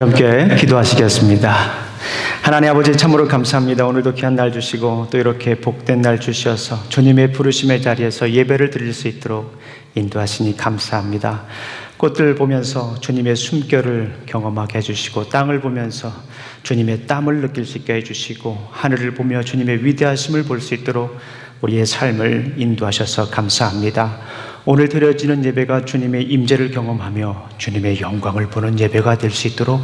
함께 기도하시겠습니다. 하나님 아버지, 참으로 감사합니다. 오늘도 귀한 날 주시고 또 이렇게 복된 날 주셔서 주님의 부르심의 자리에서 예배를 드릴 수 있도록 인도하시니 감사합니다. 꽃들 보면서 주님의 숨결을 경험하게 해주시고, 땅을 보면서 주님의 땀을 느낄 수 있게 해주시고, 하늘을 보며 주님의 위대하심을 볼 수 있도록 우리의 삶을 인도하셔서 감사합니다. 오늘 드려지는 예배가 주님의 임재를 경험하며 주님의 영광을 보는 예배가 될 수 있도록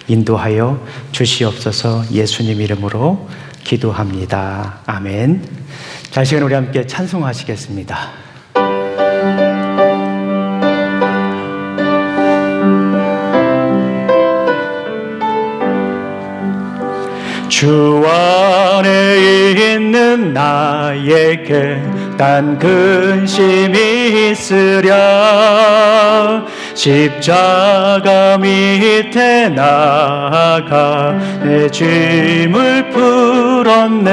인도하여 주시옵소서. 예수님 이름으로 기도합니다. 아멘. 자, 이 시간 우리 함께 찬송하시겠습니다. 주 안에 있는 나에게 단 근심이 있으랴. 십자가 밑에 나아가 내 짐을 풀었네.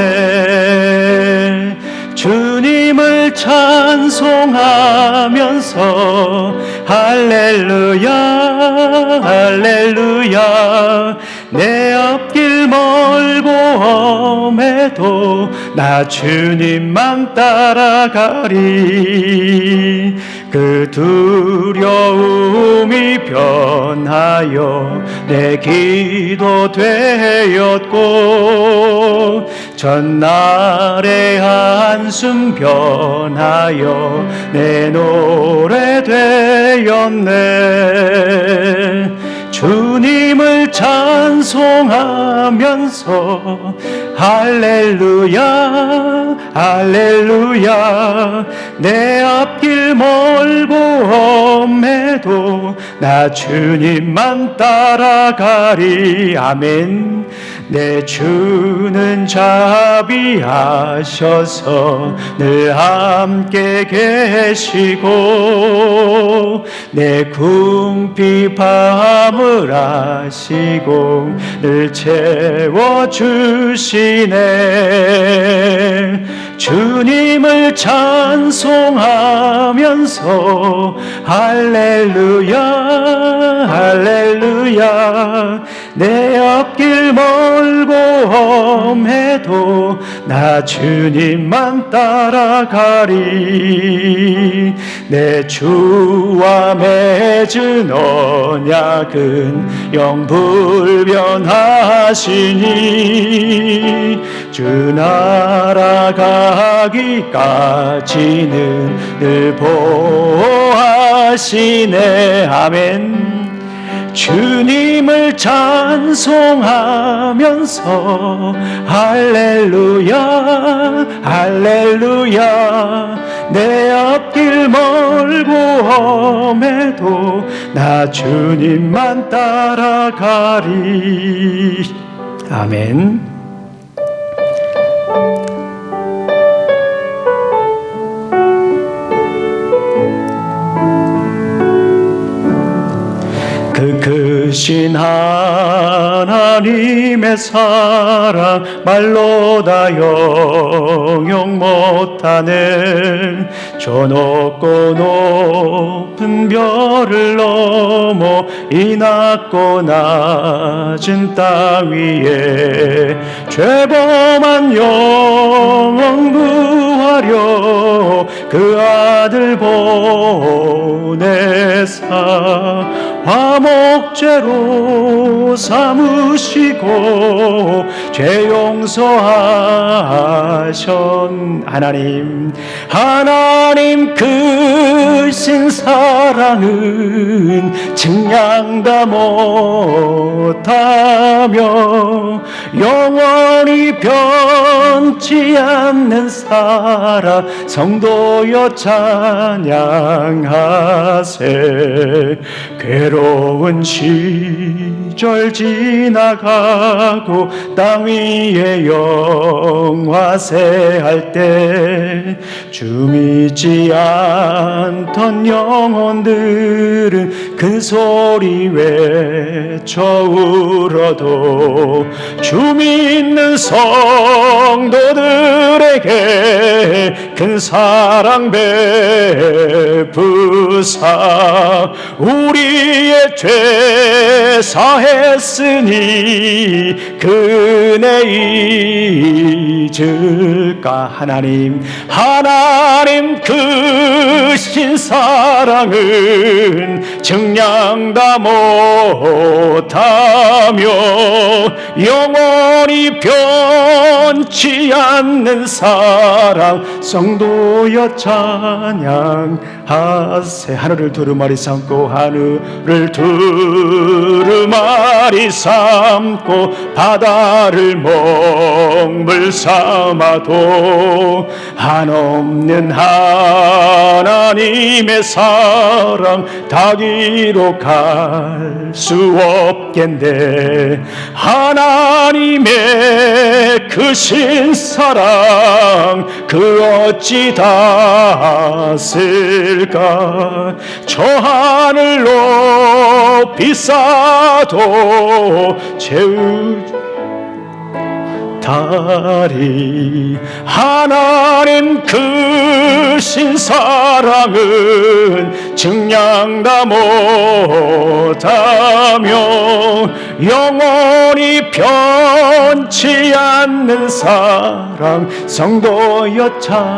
주님을 찬송하면서 할렐루야 할렐루야. 내 앞길 멀고 험해도 나 주님만 따라가리. 그 두려움이 변하여 내 기도 되었고, 전날의 한숨 변하여 내 노래 되었네. 주님을 찬송하면서 할렐루야 할렐루야. 내 앞길 멀고 험해도 나 주님만 따라가리. 아멘. 내 주는 자비하셔서 늘 함께 계시고, 내 궁핍 밤을 아시고 늘 채워주시네. 주님을 찬송하면서 할렐루야 할렐루야. 내 앞길 멀고 험해도 나 주님만 따라가리. 내 주와 맺은 언약은 영불변하시니, 주 나라 가기까지는 늘 보호하시네. 아멘. 주님을 찬송하면서 할렐루야 할렐루야. 내 앞길 멀고 험해도 나 주님만 따라가리. 아멘. 그 크신 하나님의 사랑 말로 다 영영 못하는, 저 높고 높은 별을 넘어 이 낮고 낮은 땅 위에 죄범한 영혼 구하려 그 아들 보내사 화목제로 삼으시고 죄 용서하신 하나님. 하나님 크신 사랑은 증량 다 못하며 영원히 변치 않는 사랑 성도여 찬양하세. 괴로운 시절 지나가고 땅 위에 영화세할 때 주 믿지 않던 영혼들은 큰 소리 외쳐 울어도 주 믿는 성도 성도들에게 큰 사랑 베푸사 우리의 죄 사했으니 그 은혜 잊을까. 하나님 크신 사랑은 증량 다 못하며 영원히 변치 않는 사랑 성도여 찬양하세. 하늘을 두루마리 삼고 하늘을 두루마리 삼고 바다를 먹물 삼아도 한없는 하나님의 사랑 다 기록할 수 없겠네. 하나님의 크신 사랑 그 어찌 닿았을까. 저 하늘 높이 쌓아도 채우지 다리. 하나님 크신 사랑은 증량 다 못하며 영원히 변치 않는 사랑 성도여 찬양하세.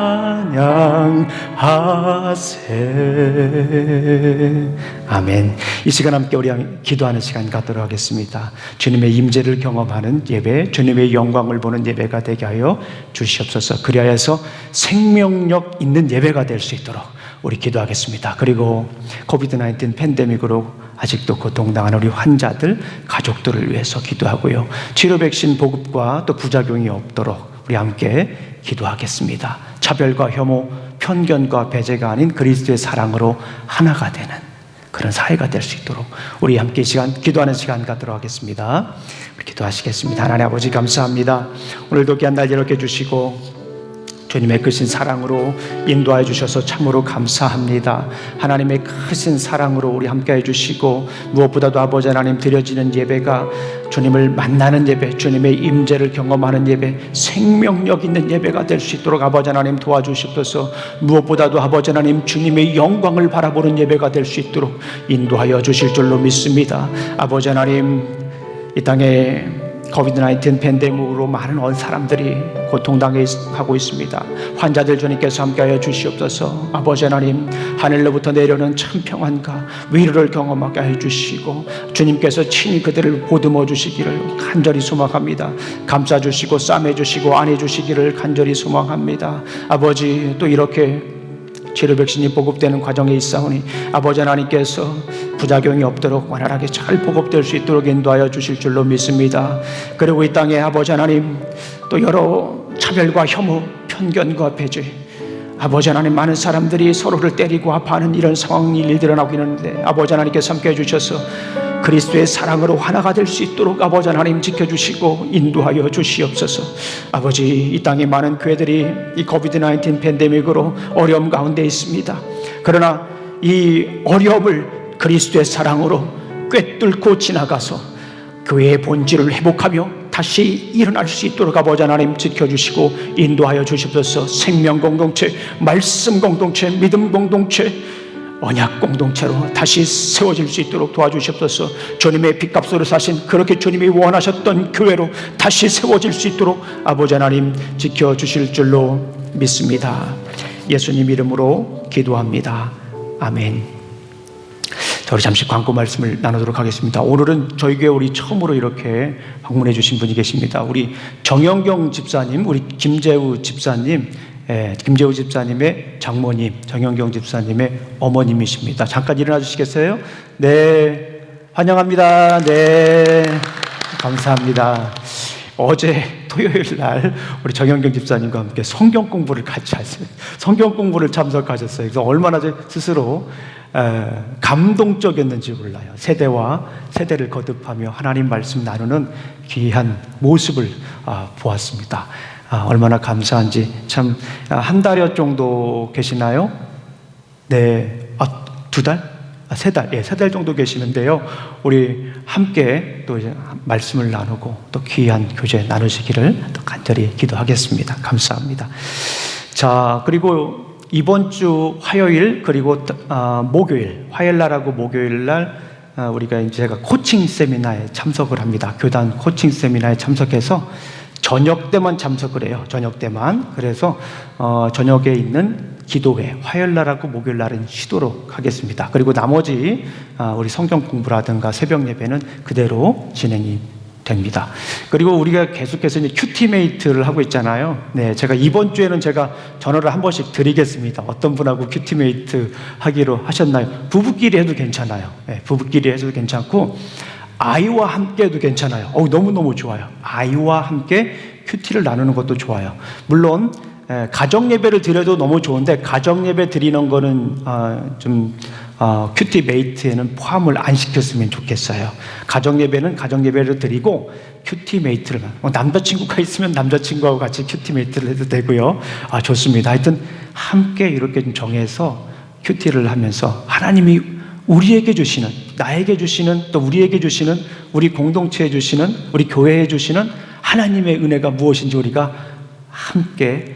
아멘. 이 시간 함께 우리 기도하는 시간 갖도록 하겠습니다. 주님의 임재를 경험하는 예배, 주님의 영광을 보는 예배가 되게 하여 주시옵소서. 그리하여서 생명력 있는 예배가 될 수 있도록 우리 기도하겠습니다. 그리고 코비드-19 팬데믹으로 아직도 고통당하는 우리 환자들, 가족들을 위해서 기도하고요. 치료 백신 보급과 또 부작용이 없도록 우리 함께 기도하겠습니다. 차별과 혐오, 편견과 배제가 아닌 그리스도의 사랑으로 하나가 되는 그런 사회가 될 수 있도록 우리 함께 기도하는 시간 갖도록 하겠습니다. 우리 기도하시겠습니다. 하나님 아버지 감사합니다. 오늘도 귀한 날 이렇게 주시고 주님의 크신 사랑으로 인도하여 주셔서 참으로 감사합니다. 하나님의 크신 사랑으로 우리 함께 해주시고 무엇보다도 아버지 하나님 드려지는 예배가 주님을 만나는 예배, 주님의 임재를 경험하는 예배, 생명력 있는 예배가 될 수 있도록 아버지 하나님 도와주시옵소서. 무엇보다도 아버지 하나님 주님의 영광을 바라보는 예배가 될 수 있도록 인도하여 주실 줄로 믿습니다. 아버지 하나님 이 땅에 코비드-19 팬데믹으로 많은 사람들이 고통당하고 있습니다. 환자들 주님께서 함께하여 주시옵소서. 아버지 하나님 하늘로부터 내려오는 참 평안과 위로를 경험하게 해주시고 주님께서 친히 그들을 보듬어 주시기를 간절히 소망합니다. 감싸주시고 싸매주시고 안해주시기를 간절히 소망합니다. 아버지 또 이렇게 치료 백신이 보급되는 과정에 있사오니 아버지 하나님께서 부작용이 없도록 완활하게 잘 보급될 수 있도록 인도하여 주실 줄로 믿습니다. 그리고 이 땅에 아버지 하나님 또 여러 차별과 혐오, 편견과 배제, 아버지 하나님 많은 사람들이 서로를 때리고 아파하는 이런 상황이 일어나고 있는데 아버지 하나님께서 함께해 주셔서 그리스도의 사랑으로 하나가 될 수 있도록 아버지 하나님 지켜주시고 인도하여 주시옵소서. 아버지 이 땅에 많은 교회들이 이 코비드-19 팬데믹으로 어려움 가운데 있습니다. 그러나 이 어려움을 그리스도의 사랑으로 꿰뚫고 지나가서 교회의 본질을 회복하며 다시 일어날 수 있도록 아버지 하나님 지켜주시고 인도하여 주시옵소서. 생명 공동체, 말씀 공동체, 믿음 공동체, 언약 공동체로 다시 세워질 수 있도록 도와주시옵소서. 주님의 빚값으로 사신 그렇게 주님이 원하셨던 교회로 다시 세워질 수 있도록 아버지 하나님 지켜주실 줄로 믿습니다. 예수님 이름으로 기도합니다. 아멘. 자, 우리 잠시 광고 말씀을 나누도록 하겠습니다. 오늘은 저희 교회 우리 처음으로 이렇게 방문해 주신 분이 계십니다. 우리 정영경 집사님, 우리 김재우 집사님, 김재우 집사님의 장모님, 정영경 집사님의 어머님이십니다. 잠깐 일어나 주시겠어요? 네, 환영합니다. 네, 감사합니다. 어제 토요일 날 우리 정영경 집사님과 함께 성경 공부를 같이 하셨어요. 성경 공부를 참석하셨어요. 그래서 얼마나 스스로 감동적이었는지 몰라요. 세대와 세대를 거듭하며 하나님 말씀 나누는 귀한 모습을 보았습니다. 얼마나 감사한지. 참 한 달여 정도 계시나요? 네, 2달? 세 달 정도 계시는데요. 우리 함께 또 이제 말씀을 나누고 또 귀한 교제 나누시기를 또 간절히 기도하겠습니다. 감사합니다. 자, 그리고 이번 주 화요일 그리고 목요일, 화요일 날하고 목요일 날 우리가 이제 제가 코칭 세미나에 참석을 합니다. 교단 코칭 세미나에 참석해서 저녁 때만 참석을 해요. 저녁 때만. 그래서 저녁에 있는 기도회, 화요일 날하고 목요일 날은 쉬도록 하겠습니다. 그리고 나머지 우리 성경 공부라든가 새벽 예배는 그대로 진행이 됩니다. 그리고 우리가 계속해서 이제 큐티메이트를 하고 있잖아요. 네, 제가 이번 주에는 제가 전화를 한 번씩 드리겠습니다. 어떤 분하고 큐티메이트 하기로 하셨나요? 부부끼리 해도 괜찮아요. 네, 부부끼리 해도 괜찮고 아이와 함께 해도 괜찮아요. 너무너무 좋아요. 아이와 함께 큐티를 나누는 것도 좋아요. 물론 가정 예배를 드려도 너무 좋은데 가정 예배 드리는 거는 큐티메이트에는 포함을 안 시켰으면 좋겠어요. 가정 예배는 가정 예배를 드리고 큐티메이트를 남자친구가 있으면 남자친구하고 같이 큐티메이트를 해도 되고요. 좋습니다. 하여튼 함께 이렇게 좀 정해서 큐티를 하면서 하나님이 우리에게 주시는, 나에게 주시는, 또 우리에게 주시는, 우리 공동체에 주시는, 우리 교회에 주시는 하나님의 은혜가 무엇인지 우리가 함께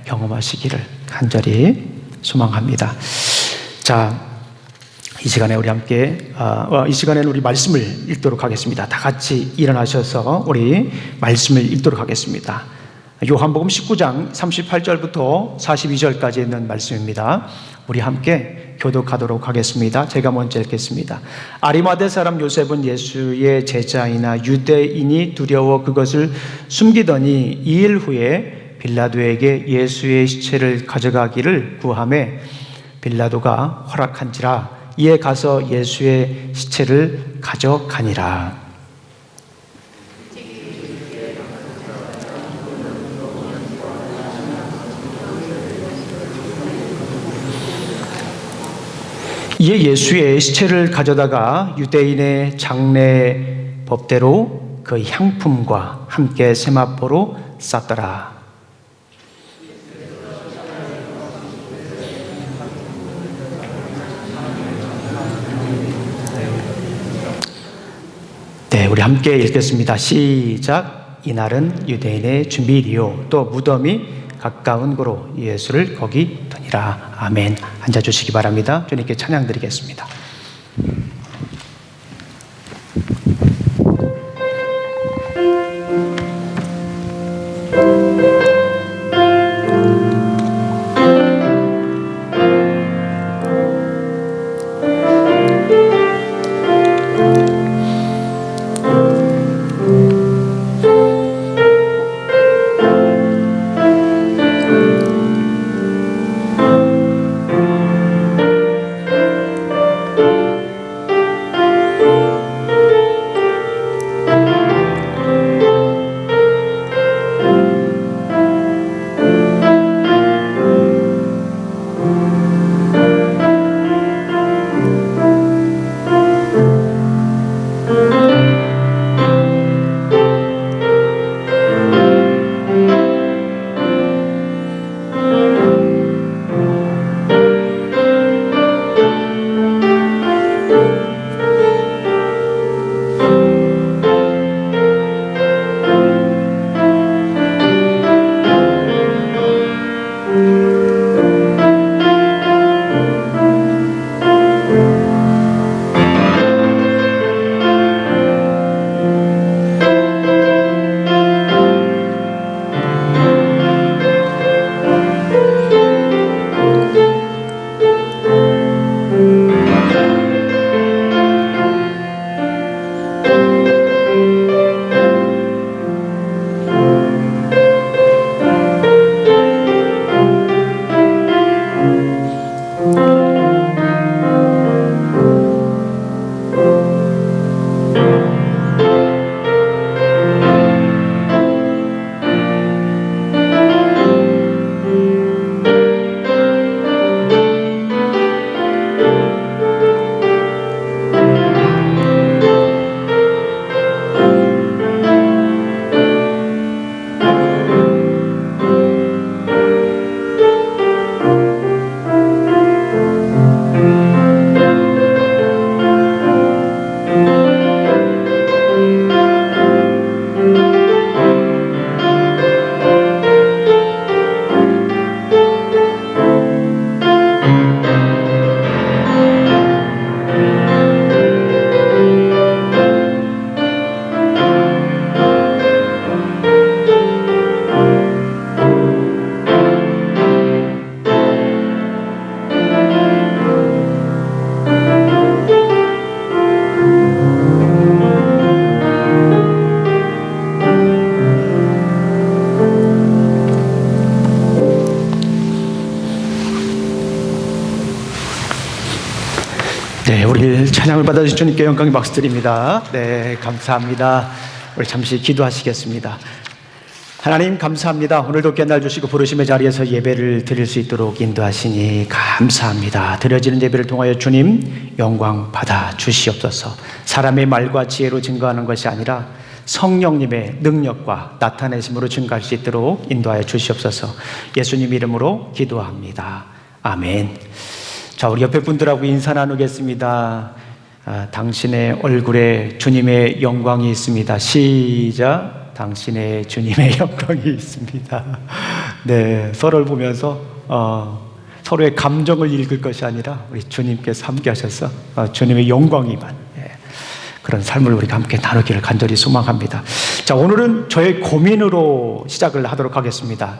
경험하시기를 간절히 소망합니다. 자, 이 시간에 우리 함께 이 시간에는 우리 말씀을 읽도록 하겠습니다. 다 같이 일어나셔서 우리 말씀을 읽도록 하겠습니다. 요한복음 19장 38절부터 42절까지 있는 말씀입니다. 우리 함께 교독하도록 하겠습니다. 제가 먼저 읽겠습니다. 아리마대 사람 요셉은 예수의 제자이나 유대인이 두려워 그것을 숨기더니 2일 후에 빌라도에게 예수의 시체를 가져가기를 구하매 빌라도가 허락한지라. 이에 가서 예수의 시체를 가져가니라. 이에 예수의 시체를 가져다가 유대인의 장례 법대로 그 향품과 함께 세마포로 쌌더라. 네, 우리 함께 읽겠습니다. 시작. 이날은 유대인의 준비일이요 또 무덤이 가까운 곳으로 예수를 거기 두니라. 아멘. 앉아주시기 바랍니다. 주님께 찬양 드리겠습니다. 네, 우리 찬양을 받아주신 주님께 영광의 박수 드립니다. 네, 감사합니다. 우리 잠시 기도하시겠습니다. 하나님 감사합니다. 오늘도 귀한 날 주시고 부르심의 자리에서 예배를 드릴 수 있도록 인도하시니 감사합니다. 드려지는 예배를 통하여 주님 영광 받아 주시옵소서. 사람의 말과 지혜로 증거하는 것이 아니라 성령님의 능력과 나타내심으로 증거할 수 있도록 인도하여 주시옵소서. 예수님 이름으로 기도합니다. 아멘. 자, 우리 옆에 분들하고 인사 나누겠습니다. 당신의 얼굴에 주님의 영광이 있습니다. 시작. 당신의 주님의 영광이 있습니다. 네, 서로를 보면서 서로의 감정을 읽을 것이 아니라 우리 주님께서 함께 하셔서 주님의 영광이만 그런 삶을 우리가 함께 나누기를 간절히 소망합니다. 자, 오늘은 저의 고민으로 시작을 하도록 하겠습니다.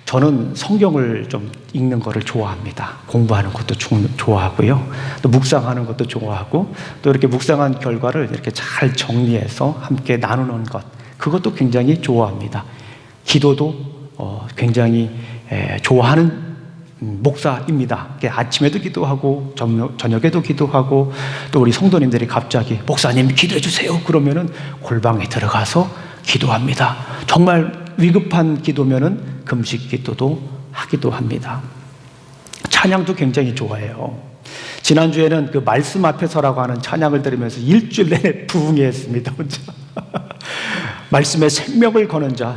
저는 성경을 좀 읽는 것을 좋아합니다. 공부하는 것도 좋아하고요. 또 묵상하는 것도 좋아하고, 또 이렇게 묵상한 결과를 이렇게 잘 정리해서 함께 나누는 것, 그것도 굉장히 좋아합니다. 기도도 굉장히 좋아하는 목사입니다. 아침에도 기도하고 저녁에도 기도하고, 또 우리 성도님들이 갑자기 목사님 기도해 주세요 그러면은 골방에 들어가서 기도합니다. 정말 위급한 기도면은 금식 기도도 하기도 합니다. 찬양도 굉장히 좋아해요. 지난주에는 그 말씀 앞에 서라고 하는 찬양을 들으면서 일주일 내내 부흥했습니다. 혼자. 말씀에 생명을 거는 자,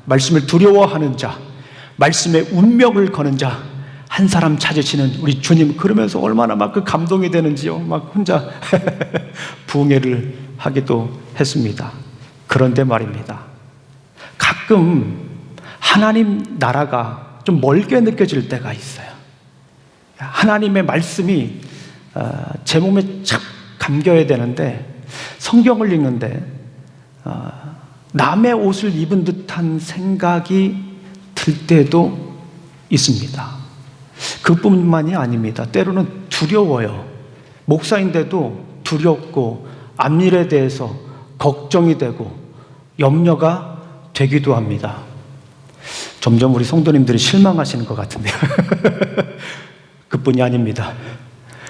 말씀을 두려워하는 자, 말씀에 운명을 거는 자, 한 사람 찾으시는 우리 주님, 그러면서 얼마나 막 그 감동이 되는지요. 막 혼자 부흥회를 하기도 했습니다. 그런데 말입니다, 가끔 하나님 나라가 좀 멀게 느껴질 때가 있어요. 하나님의 말씀이 제 몸에 착 감겨야 되는데, 성경을 읽는데 남의 옷을 입은 듯한 생각이 들 때도 있습니다. 그뿐만이 아닙니다. 때로는 두려워요. 목사인데도 두렵고 앞일에 대해서 걱정이 되고 염려가 되기도 합니다. 점점 우리 성도님들이 실망하시는 것 같은데요. 그뿐이 아닙니다.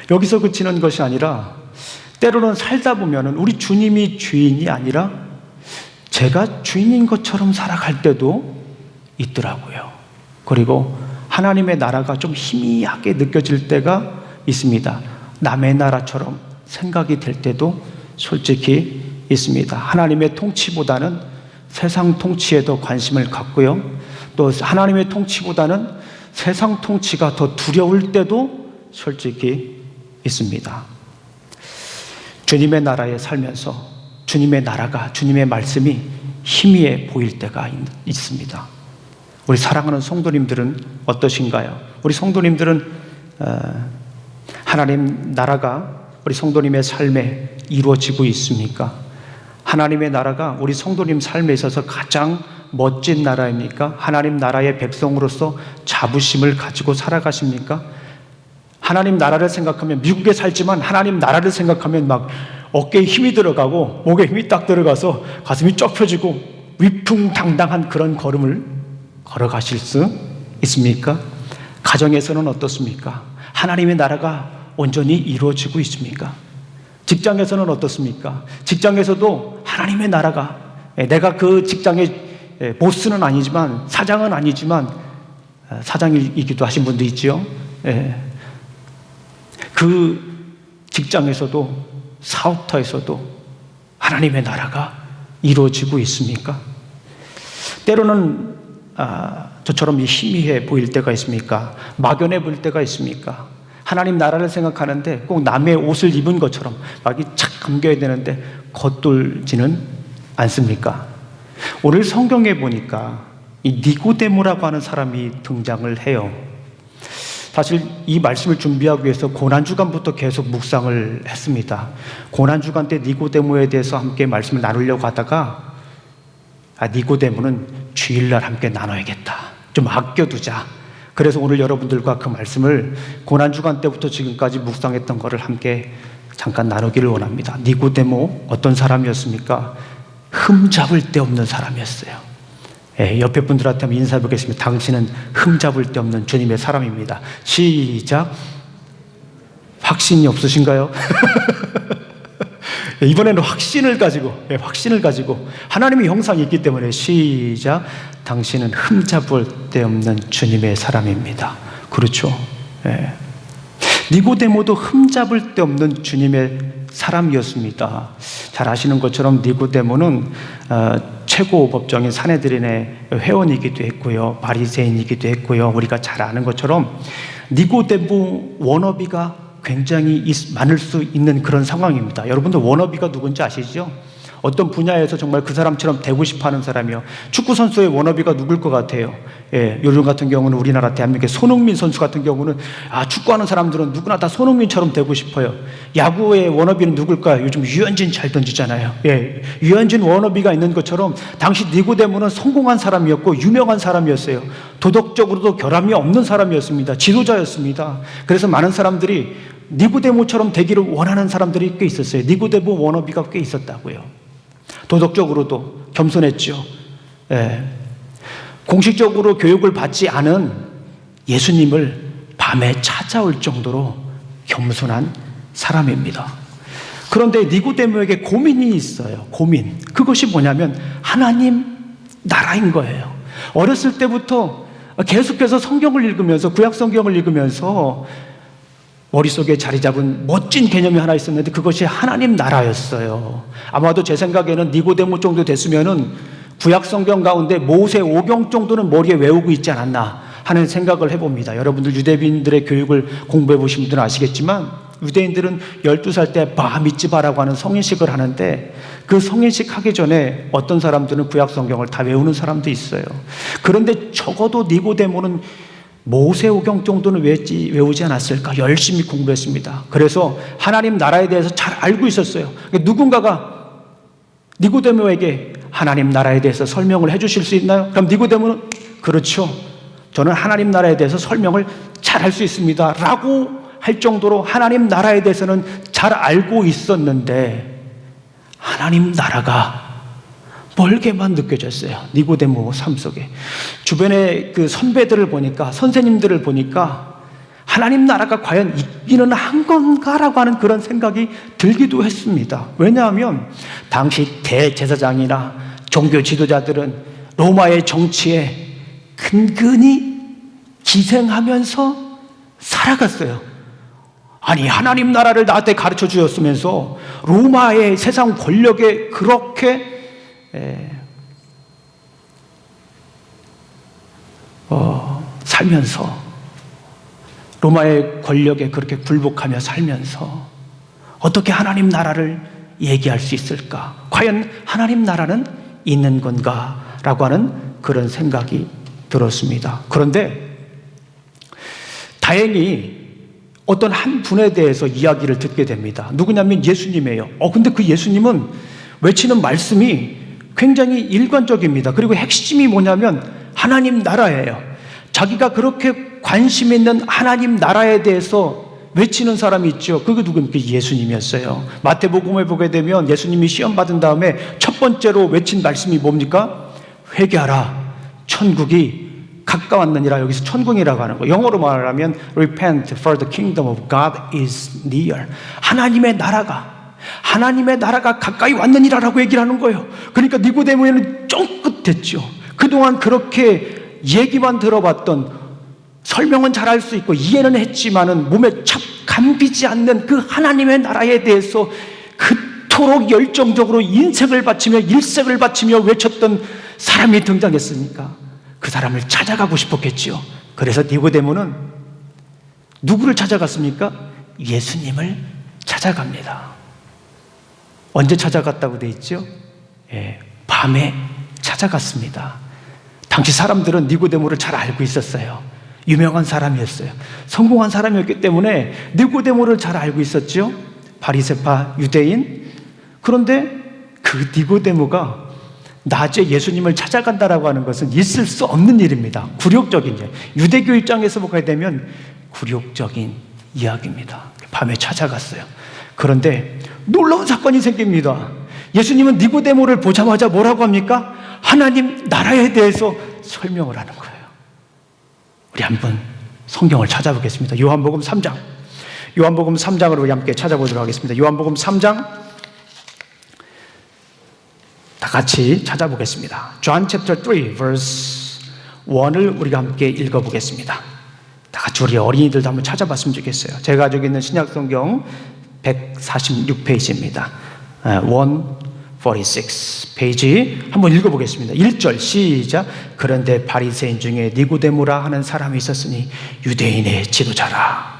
여기서 그치는 것이 아니라 때로는 살다 보면 우리 주님이 주인이 아니라 제가 주인인 것처럼 살아갈 때도 있더라고요. 그리고 하나님의 나라가 좀 희미하게 느껴질 때가 있습니다. 남의 나라처럼 생각이 될 때도 솔직히 있습니다. 하나님의 통치보다는 세상 통치에 더 관심을 갖고요, 또 하나님의 통치보다는 세상 통치가 더 두려울 때도 솔직히 있습니다. 주님의 나라에 살면서 주님의 나라가, 주님의 말씀이 희미해 보일 때가 있습니다. 우리 사랑하는 성도님들은 어떠신가요? 우리 성도님들은 하나님 나라가 우리 성도님의 삶에 이루어지고 있습니까? 하나님의 나라가 우리 성도님 삶에 있어서 가장 멋진 나라입니까? 하나님 나라의 백성으로서 자부심을 가지고 살아가십니까? 하나님 나라를 생각하면, 미국에 살지만 하나님 나라를 생각하면 막 어깨에 힘이 들어가고 목에 힘이 딱 들어가서 가슴이 쫙 펴지고 위풍당당한 그런 걸음을 걸어가실 수 있습니까? 가정에서는 어떻습니까? 하나님의 나라가 온전히 이루어지고 있습니까? 직장에서는 어떻습니까? 직장에서도 하나님의 나라가, 내가 그 직장의 보스는 아니지만, 사장은 아니지만 사장이기도 하신 분도 있죠. 그 직장에서도, 사업터에서도 하나님의 나라가 이루어지고 있습니까? 때로는 저처럼 희미해 보일 때가 있습니까? 막연해 보일 때가 있습니까? 하나님 나라를 생각하는데 꼭 남의 옷을 입은 것처럼 막이 착 감겨야 되는데 겉돌지는 않습니까? 오늘 성경에 보니까 이 니고데모라고 하는 사람이 등장을 해요. 사실 이 말씀을 준비하기 위해서 고난주간부터 계속 묵상을 했습니다. 고난주간 때 니고데모에 대해서 함께 말씀을 나누려고 하다가 니고데모는 주일날 함께 나눠야겠다, 좀 아껴두자. 그래서 오늘 여러분들과 그 말씀을 고난주간 때부터 지금까지 묵상했던 것을 함께 잠깐 나누기를 원합니다. 니고데모 어떤 사람이었습니까? 흠잡을 데 없는 사람이었어요. 옆에 분들한테 한번 인사해 보겠습니다. 당신은 흠잡을 데 없는 주님의 사람입니다. 시작. 확신이 없으신가요? 이번에는 확신을 가지고 하나님의 형상이 있기 때문에 시작. 당신은 흠잡을 데 없는 주님의 사람입니다. 그렇죠. 예. 니고데모도 흠잡을 데 없는 주님의 사람이었습니다. 잘 아시는 것처럼 니고데모는 최고 법정인 산헤드린의 회원이기도 했고요, 바리새인이기도 했고요. 우리가 잘 아는 것처럼 니고데모 워너비가 굉장히 많을 수 있는 그런 상황입니다. 여러분들 워너비가 누군지 아시죠? 어떤 분야에서 정말 그 사람처럼 되고 싶어하는 사람이요. 축구 선수의 워너비가 누굴 것 같아요? 예, 요즘 같은 경우는 우리나라 대한민국의 손흥민 선수 같은 경우는 축구하는 사람들은 누구나 다 손흥민처럼 되고 싶어요. 야구의 워너비는 누굴까요? 요즘 유현진 잘 던지잖아요. 예, 유현진 워너비가 있는 것처럼 당시 니고데모는 성공한 사람이었고 유명한 사람이었어요. 도덕적으로도 결함이 없는 사람이었습니다. 지도자였습니다. 그래서 많은 사람들이 니고데모처럼 되기를 원하는 사람들이 꽤 있었어요. 니고데모 워너비가 꽤 있었다고요. 도덕적으로도 겸손했죠. 예. 공식적으로 교육을 받지 않은 예수님을 밤에 찾아올 정도로 겸손한 사람입니다. 그런데 니고데모에게 고민이 있어요. 고민. 그것이 뭐냐면 하나님 나라인 거예요. 어렸을 때부터 계속해서 성경을 읽으면서, 구약 성경을 읽으면서 머릿속에 자리 잡은 멋진 개념이 하나 있었는데 그것이 하나님 나라였어요. 아마도 제 생각에는 니고데모 정도 됐으면은 구약 성경 가운데 모세 오경 정도는 머리에 외우고 있지 않았나 하는 생각을 해봅니다. 여러분들 유대인들의 교육을 공부해 보신 분들은 아시겠지만 유대인들은 12살 때 바 미츠바라고 하는 성인식을 하는데 그 성인식 하기 전에 어떤 사람들은 구약 성경을 다 외우는 사람도 있어요. 그런데 적어도 니고데모는 모세오경 정도는 외우지 않았을까? 열심히 공부했습니다. 그래서 하나님 나라에 대해서 잘 알고 있었어요. 누군가가 니고데모에게 하나님 나라에 대해서 설명을 해주실 수 있나요? 그럼 니고데모는 그렇죠. 저는 하나님 나라에 대해서 설명을 잘 할 수 있습니다. 라고 할 정도로 하나님 나라에 대해서는 잘 알고 있었는데 하나님 나라가 멀게만 느껴졌어요. 니고데모 삶 속에. 주변의 그 선배들을 보니까, 선생님들을 보니까 하나님 나라가 과연 있기는 한 건가라고 하는 그런 생각이 들기도 했습니다. 왜냐하면 당시 대제사장이나 종교 지도자들은 로마의 정치에 근근히 기생하면서 살아갔어요. 아니, 하나님 나라를 나한테 가르쳐 주었으면서 로마의 세상 권력에 그렇게 살면서, 로마의 권력에 그렇게 굴복하며 살면서 어떻게 하나님 나라를 얘기할 수 있을까? 과연 하나님 나라는 있는 건가? 라고 하는 그런 생각이 들었습니다. 그런데 다행히 어떤 한 분에 대해서 이야기를 듣게 됩니다. 누구냐면 예수님이에요. 근데 그 예수님은 외치는 말씀이 굉장히 일관적입니다. 그리고 핵심이 뭐냐면 하나님 나라예요. 자기가 그렇게 관심 있는 하나님 나라에 대해서 외치는 사람이 있죠. 그게 누굽니까? 예수님이었어요. 마태복음에 보게 되면 예수님이 시험 받은 다음에 첫 번째로 외친 말씀이 뭡니까? 회개하라, 천국이 가까웠느니라. 여기서 천국이라고 하는 거, 영어로 말하면 Repent, for the kingdom of God is near. 하나님의 나라가 가까이 왔느니라라고 얘기를 하는 거예요. 그러니까 니고데모에는 쫑긋했죠. 그동안 그렇게 얘기만 들어봤던, 설명은 잘할 수 있고 이해는 했지만은 몸에 착 감기지 않는 그 하나님의 나라에 대해서 그토록 열정적으로 인생을 바치며 일생을 바치며 외쳤던 사람이 등장했으니까 그 사람을 찾아가고 싶었겠죠. 그래서 니고데모는 누구를 찾아갔습니까? 예수님을 찾아갑니다. 언제 찾아갔다고 돼 있죠? 밤에 찾아갔습니다. 당시 사람들은 니고데모를 잘 알고 있었어요. 유명한 사람이었어요. 성공한 사람이었기 때문에 니고데모를 잘 알고 있었죠. 바리새파 유대인. 그런데 그 니고데모가 낮에 예수님을 찾아간다라고 하는 것은 있을 수 없는 일입니다. 굴욕적인 일. 유대교 입장에서 보게 되면 굴욕적인 이야기입니다. 밤에 찾아갔어요. 그런데 놀라운 사건이 생깁니다. 예수님은 니고데모를 보자마자 뭐라고 합니까? 하나님 나라에 대해서 설명을 하는 거예요. 우리 한번 성경을 찾아보겠습니다. 요한복음 3장. 요한복음 3장으로 우리 함께 찾아보도록 하겠습니다. 요한복음 3장 다 같이 찾아보겠습니다. John chapter 3 verse 1을 우리가 함께 읽어보겠습니다. 다 같이 우리 어린이들도 한번 찾아봤으면 좋겠어요. 제가 가지고 있는 신약성경 146페이지입니다. 146 페이지 한번 읽어보겠습니다. 1절 시작. 그런데 바리새인 중에 니고데모라 하는 사람이 있었으니 유대인의 지도자라.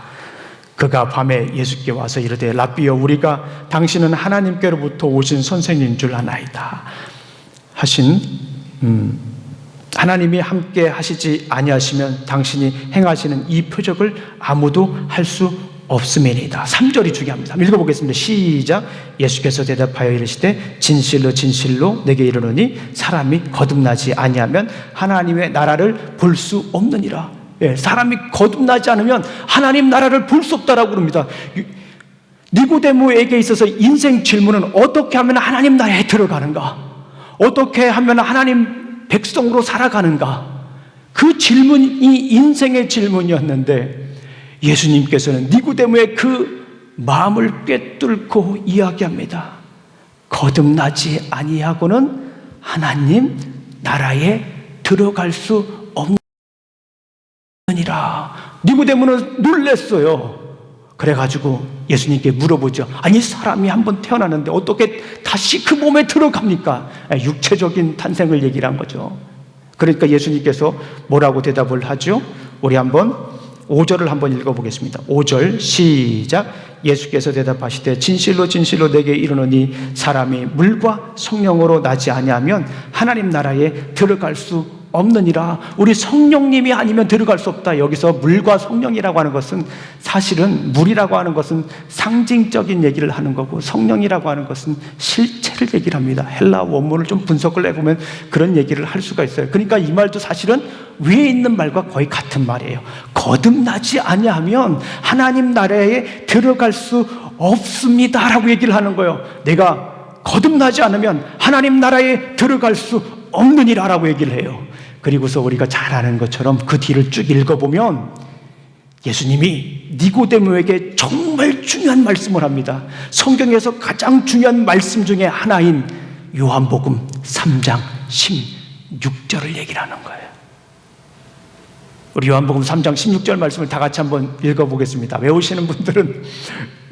그가 밤에 예수께 와서 이르되 랍비여 우리가 당신은 하나님께로부터 오신 선생님인 줄 아나이다 하신 하나님이 함께 하시지 아니하시면 당신이 행하시는 이 표적을 아무도 할 수 없음이니이다. 3절이 중요합니다. 읽어보겠습니다. 시작. 예수께서 대답하여 이르시되 진실로 진실로 내게 이르노니 사람이 거듭나지 아니하면 하나님의 나라를 볼 수 없느니라. 예, 사람이 거듭나지 않으면 하나님 나라를 볼 수 없다라고 그럽니다. 니고데모에게 있어서 인생 질문은 어떻게 하면 하나님 나라에 들어가는가? 어떻게 하면 하나님 백성으로 살아가는가? 그 질문이 인생의 질문이었는데 예수님께서는 니고데모의 그 마음을 꿰뚫고 이야기합니다. 거듭나지 아니하고는 하나님 나라에 들어갈 수 없느니라. 니고데모는 놀랐어요. 그래가지고 예수님께 물어보죠. 아니 사람이 한번 태어나는데 어떻게 다시 그 몸에 들어갑니까? 육체적인 탄생을 얘기를 한 거죠. 그러니까 예수님께서 뭐라고 대답을 하죠? 우리 한번 5절을 한번 읽어보겠습니다. 5절 시작. 예수께서 대답하시되 진실로 진실로 내게 이르노니 사람이 물과 성령으로 나지 아니하면 하나님 나라에 들어갈 수 없느니라. 우리 성령님이 아니면 들어갈 수 없다. 여기서 물과 성령이라고 하는 것은 사실은 물이라고 하는 것은 상징적인 얘기를 하는 거고 성령이라고 하는 것은 실체를 얘기를 합니다. 헬라 원문을 좀 분석을 해보면 그런 얘기를 할 수가 있어요. 그러니까 이 말도 사실은 위에 있는 말과 거의 같은 말이에요. 거듭나지 아니하면 하나님 나라에 들어갈 수 없습니다 라고 얘기를 하는 거예요. 내가 거듭나지 않으면 하나님 나라에 들어갈 수 없느니라 라고 얘기를 해요. 그리고서 우리가 잘 아는 것처럼 그 뒤를 쭉 읽어보면 예수님이 니고데모에게 정말 중요한 말씀을 합니다. 성경에서 가장 중요한 말씀 중에 하나인 요한복음 3장 16절을 얘기를 하는 거예요. 우리 요한복음 3장 16절 말씀을 다 같이 한번 읽어보겠습니다. 외우시는 분들은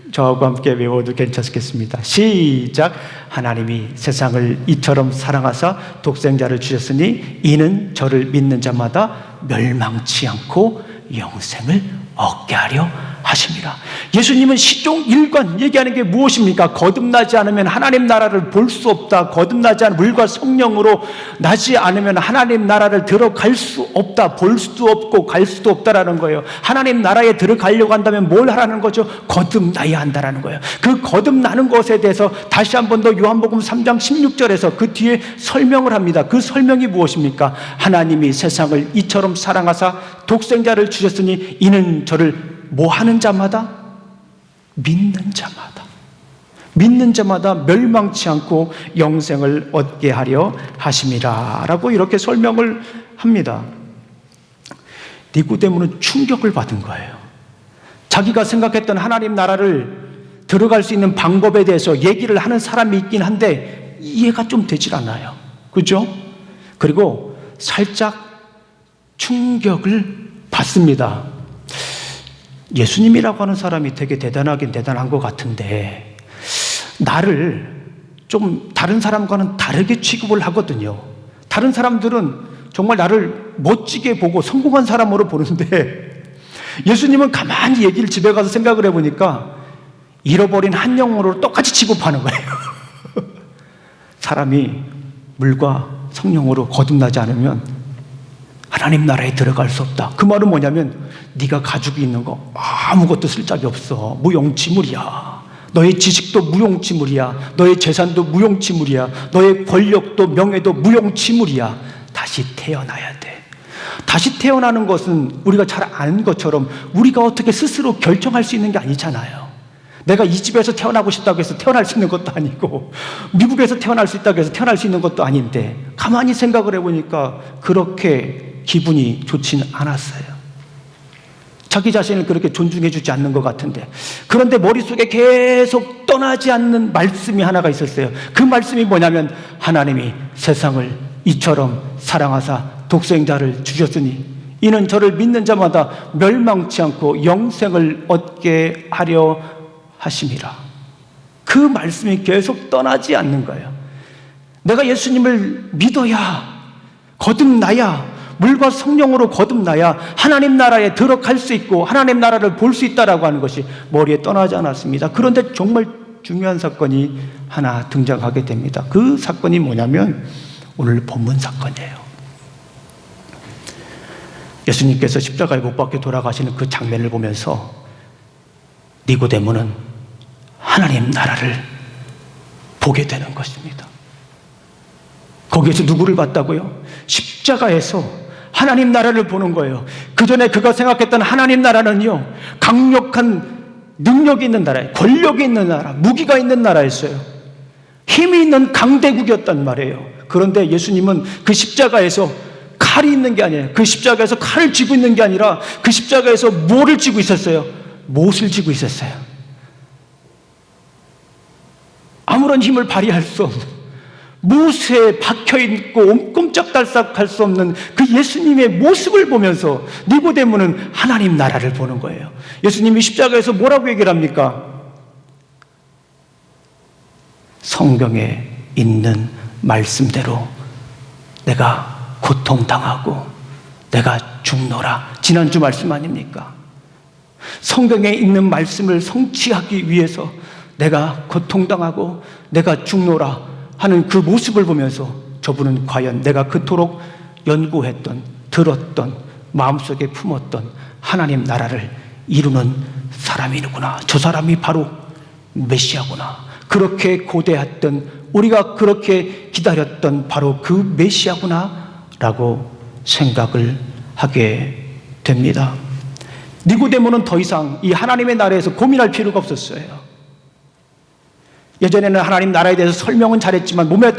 저하고 함께 외워도 괜찮겠습니다. 시작. 하나님이 세상을 이처럼 사랑하사 독생자를 주셨으니 이는 저를 믿는 자마다 멸망치 않고 영생을 얻게 하려 하십니다. 예수님은 시종 일관 얘기하는 게 무엇입니까? 거듭나지 않으면 하나님 나라를 볼 수 없다. 거듭나지 않은 물과 성령으로 나지 않으면 하나님 나라를 들어갈 수 없다. 볼 수도 없고 갈 수도 없다라는 거예요. 하나님 나라에 들어가려고 한다면 뭘 하라는 거죠? 거듭나야 한다라는 거예요. 그 거듭나는 것에 대해서 다시 한 번 더 요한복음 3장 16절에서 그 뒤에 설명을 합니다. 그 설명이 무엇입니까? 하나님이 세상을 이처럼 사랑하사 독생자를 주셨으니 이는 저를 뭐 하는 자마다? 믿는 자마다 멸망치 않고 영생을 얻게 하려 하심이라 라고 이렇게 설명을 합니다. 니고데모는 충격을 받은 거예요. 자기가 생각했던 하나님 나라를 들어갈 수 있는 방법에 대해서 얘기를 하는 사람이 있긴 한데 이해가 좀 되질 않아요. 그죠? 그리고 살짝 충격을 받습니다. 예수님이라고 하는 사람이 되게 대단하긴 대단한 것 같은데 나를 좀 다른 사람과는 다르게 취급을 하거든요. 다른 사람들은 정말 나를 멋지게 보고 성공한 사람으로 보는데 예수님은 가만히 얘기를 집에 가서 생각을 해보니까 잃어버린 한 영혼으로 똑같이 취급하는 거예요. 사람이 물과 성령으로 거듭나지 않으면 하나님 나라에 들어갈 수 없다. 그 말은 뭐냐면 네가 가지고 있는 거 아무것도 쓸 짝이 없어. 무용지물이야. 너의 지식도 무용지물이야. 너의 재산도 무용지물이야. 너의 권력도 명예도 무용지물이야. 다시 태어나야 돼. 다시 태어나는 것은 우리가 잘 아는 것처럼 우리가 어떻게 스스로 결정할 수 있는 게 아니잖아요. 내가 이 집에서 태어나고 싶다고 해서 태어날 수 있는 것도 아니고 미국에서 태어날 수 있다고 해서 태어날 수 있는 것도 아닌데 가만히 생각을 해보니까 그렇게 기분이 좋지는 않았어요. 자기 자신을 그렇게 존중해 주지 않는 것 같은데, 그런데 머릿속에 계속 떠나지 않는 말씀이 하나가 있었어요. 그 말씀이 뭐냐면, 하나님이 세상을 이처럼 사랑하사 독생자를 주셨으니 이는 저를 믿는 자마다 멸망치 않고 영생을 얻게 하려 하심이라. 그 말씀이 계속 떠나지 않는 거예요. 내가 예수님을 믿어야, 거듭나야, 물과 성령으로 거듭나야 하나님 나라에 들어갈 수 있고 하나님 나라를 볼 수 있다라고 하는 것이 머리에 떠나지 않았습니다. 그런데 정말 중요한 사건이 하나 등장하게 됩니다. 그 사건이 뭐냐면 오늘 본문 사건이에요. 예수님께서 십자가에 못 박혀 돌아가시는 그 장면을 보면서 니고데모는 하나님 나라를 보게 되는 것입니다. 거기에서 누구를 봤다고요? 십자가에서 하나님 나라를 보는 거예요. 그 전에 그가 생각했던 하나님 나라는요, 강력한 능력이 있는 나라예요. 권력이 있는 나라, 무기가 있는 나라였어요. 힘이 있는 강대국이었단 말이에요. 그런데 예수님은 그 십자가에서 칼이 있는 게 아니에요. 그 십자가에서 칼을 쥐고 있는 게 아니라 그 십자가에서 뭐를 쥐고 있었어요? 못을 쥐고 있었어요. 아무런 힘을 발휘할 수 없는, 못에 박혀있고 꼼짝달싹할 수 없는 그 예수님의 모습을 보면서 니고데모는 하나님 나라를 보는 거예요. 예수님이 십자가에서 뭐라고 얘기를 합니까? 성경에 있는 말씀대로 내가 고통당하고 내가 죽노라. 지난주 말씀 아닙니까? 성경에 있는 말씀을 성취하기 위해서 내가 고통당하고 내가 죽노라 하는 그 모습을 보면서 저분은 과연 내가 그토록 연구했던, 들었던, 마음속에 품었던 하나님 나라를 이루는 사람이구나, 저 사람이 바로 메시아구나, 그렇게 고대했던, 우리가 그렇게 기다렸던 바로 그 메시아구나 라고 생각을 하게 됩니다. 니고데모는 더 이상 이 하나님의 나라에서 고민할 필요가 없었어요. 예전에는 하나님 나라에 대해서 설명은 잘했지만 몸에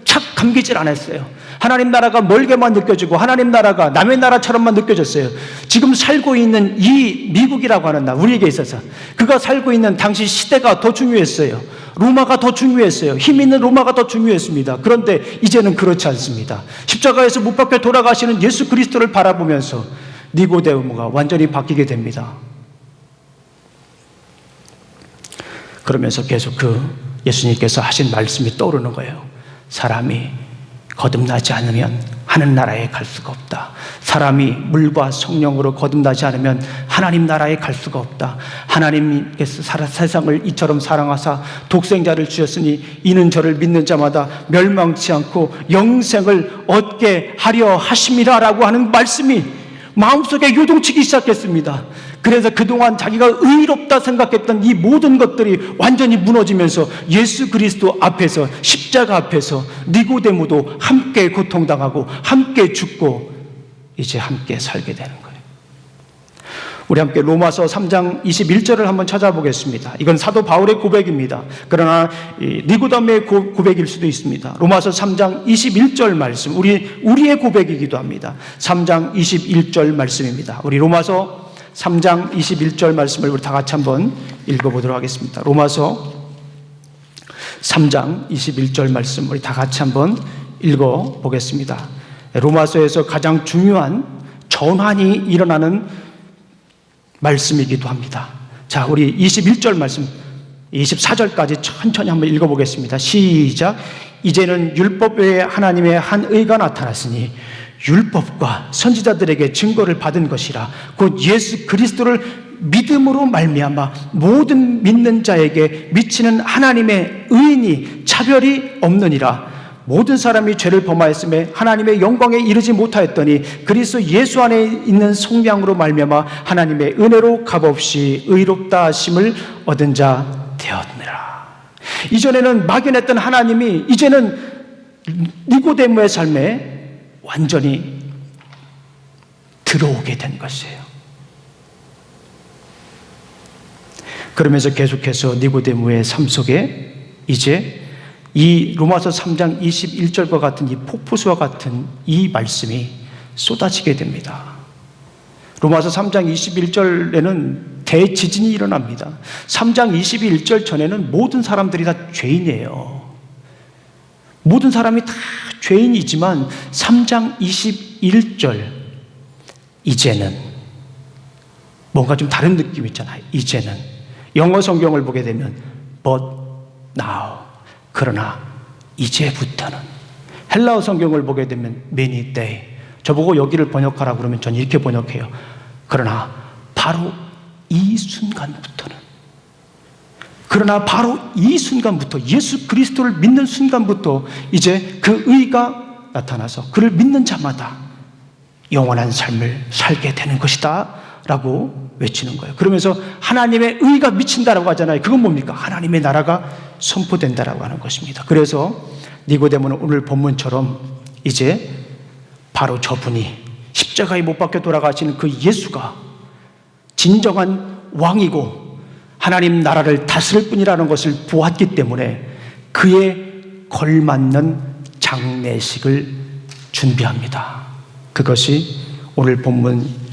착 감기질 않았어요. 하나님 나라가 멀게만 느껴지고 하나님 나라가 남의 나라처럼만 느껴졌어요. 지금 살고 있는 이 미국이라고 하는 나라, 우리에게 있어서 그가 살고 있는 당시 시대가 더 중요했어요. 로마가 더 중요했어요. 힘 있는 로마가 더 중요했습니다. 그런데 이제는 그렇지 않습니다. 십자가에서 못 박혀 돌아가시는 예수 그리스도를 바라보면서 니고데모가 완전히 바뀌게 됩니다. 그러면서 계속 그 예수님께서 하신 말씀이 떠오르는 거예요. 사람이 거듭나지 않으면 하늘 나라에 갈 수가 없다. 사람이 물과 성령으로 거듭나지 않으면 하나님 나라에 갈 수가 없다. 하나님께서 세상을 이처럼 사랑하사 독생자를 주셨으니 이는 저를 믿는 자마다 멸망치 않고 영생을 얻게 하려 하심이라 라고 하는 말씀이 마음속에 요동치기 시작했습니다. 그래서 그동안 자기가 의롭다 생각했던 이 모든 것들이 완전히 무너지면서 예수 그리스도 앞에서, 십자가 앞에서 니고데모도 함께 고통당하고 함께 죽고 이제 함께 살게 되는 거예요. 우리 함께 로마서 3장 21절을 한번 찾아보겠습니다. 이건 사도 바울의 고백입니다. 그러나 니고데모의 고백일 수도 있습니다. 로마서 3장 21절 말씀, 우리의 고백이기도 합니다. 3장 21절 말씀입니다. 우리 로마서 3장 21절 말씀을 우리 다 같이 한번 읽어보도록 하겠습니다. 로마서 3장 21절 말씀 우리 다 같이 한번 읽어보겠습니다. 로마서에서 가장 중요한 전환이 일어나는 말씀이기도 합니다. 자, 우리 21절 말씀 24절까지 천천히 한번 읽어보겠습니다. 시작. 이제는 율법 외에 하나님의 한 의가 나타났으니 율법과 선지자들에게 증거를 받은 것이라 곧 예수 그리스도를 믿음으로 말미암아 모든 믿는 자에게 미치는 하나님의 의인이 차별이 없느니라. 모든 사람이 죄를 범하였음에 하나님의 영광에 이르지 못하였더니 그리스도 예수 안에 있는 속량으로 말미암아 하나님의 은혜로 값없이 의롭다 하심을 얻은 자 되었느라. 이전에는 막연했던 하나님이 이제는 니고데모의 삶에 완전히 들어오게 된 것이에요. 그러면서 계속해서 니고데모의 삶 속에 이제 이 로마서 3장 21절과 같은 이 폭포수와 같은 이 말씀이 쏟아지게 됩니다. 로마서 3장 21절에는 대지진이 일어납니다. 3장 21절 전에는 모든 사람들이 다 죄인이에요. 모든 사람이 다 죄인이지만 3장 21절 이제는 뭔가 좀 다른 느낌 있잖아요. 이제는 영어 성경을 보게 되면 but now 그러나 이제부터는, 헬라어 성경을 보게 되면 many day, 저보고 여기를 번역하라 그러면 전 이렇게 번역해요. 그러나 바로 이 순간부터는, 그러나 바로 이 순간부터, 예수 그리스도를 믿는 순간부터 이제 그 의가 나타나서 그를 믿는 자마다 영원한 삶을 살게 되는 것이다 라고 외치는 거예요. 그러면서 하나님의 의가 미친다라고 하잖아요. 그건 뭡니까? 하나님의 나라가 선포된다라고 하는 것입니다. 그래서 니고데모는 오늘 본문처럼 이제 바로 저분이 십자가에 못 박혀 돌아가시는 그 예수가 진정한 왕이고 하나님 나라를 다스릴 분이라는 것을 보았기 때문에 그에 걸맞는 장례식을 준비합니다. 그것이 오늘 본문